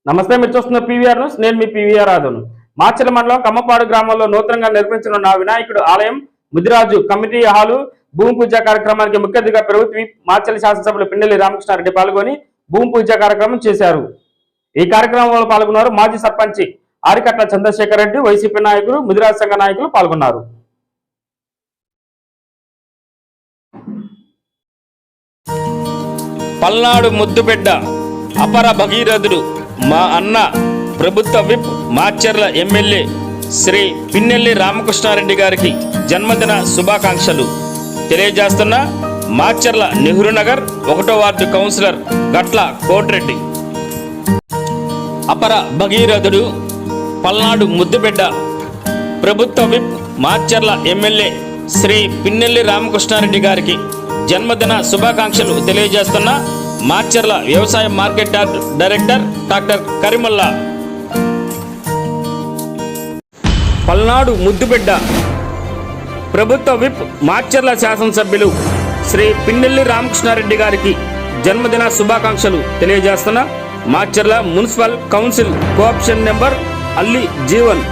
నమస్తే, మీరు చూస్తున్న పీవీఆర్ న్యూస్. నేను మీ పీవీఆర్ ఆదను. మాచర్ల మండలం కమ్మపాడు గ్రామంలో నూతనంగా నిర్మించనున్న వినాయకుడు ఆలయం ముదిరాజు కమిటీ హాలు భూమి పూజ కార్యక్రమానికి ముఖ్య అతిథిగా ప్రభుత్వ మాచర్ల శాసనసభ్యులు పిన్నెల్లి రామకృష్ణారెడ్డి పాల్గొని భూమి పూజ కార్యక్రమం చేశారు. ఈ కార్యక్రమంలో పాల్గొన్నారు మాజీ సర్పంచ్ ఆరికట్ల చంద్రశేఖర్ రెడ్డి, వైసీపీ నాయకులు, ముదిరాజు సంఘ నాయకులు పాల్గొన్నారు. పల్నాడు ముద్దుబిడ్డ అపర భగీరథుడు మా అన్న ప్రభుత్వ విప్ మాచర్ల ఎమ్మెల్యే శ్రీ పిన్నెల్లి రామకృష్ణారెడ్డి గారికి జన్మదిన శుభాకాంక్షలు తెలియజేస్తున్న మాచర్ల నెహ్రూ నగర్ 1వ వార్డు కౌన్సిలర్ గట్ల కోటిరెడ్డి. అపర భగీరథుడు పల్నాడు ముద్దుబిడ్డ ప్రభుత్వ విప్ మాచర్ల ఎమ్మెల్యే శ్రీ పిన్నెల్లి రామకృష్ణారెడ్డి గారికి జన్మదిన శుభాకాంక్షలు తెలియజేస్తున్న మాచర్ల వ్యవసాయ మార్కెట్ డైరెక్టర్ డాక్టర్ కరిమల్లా. పల్నాడు ముద్దుబిడ్డ ప్రభుత్వ విప్ మాచర్ల శాసనసభ్యులు శ్రీ పిన్నెల్లి రామకృష్ణారెడ్డి గారికి జన్మదిన శుభాకాంక్షలు తెలియజేస్తున్న Macherla municipal council cooption number Alli Jeevan.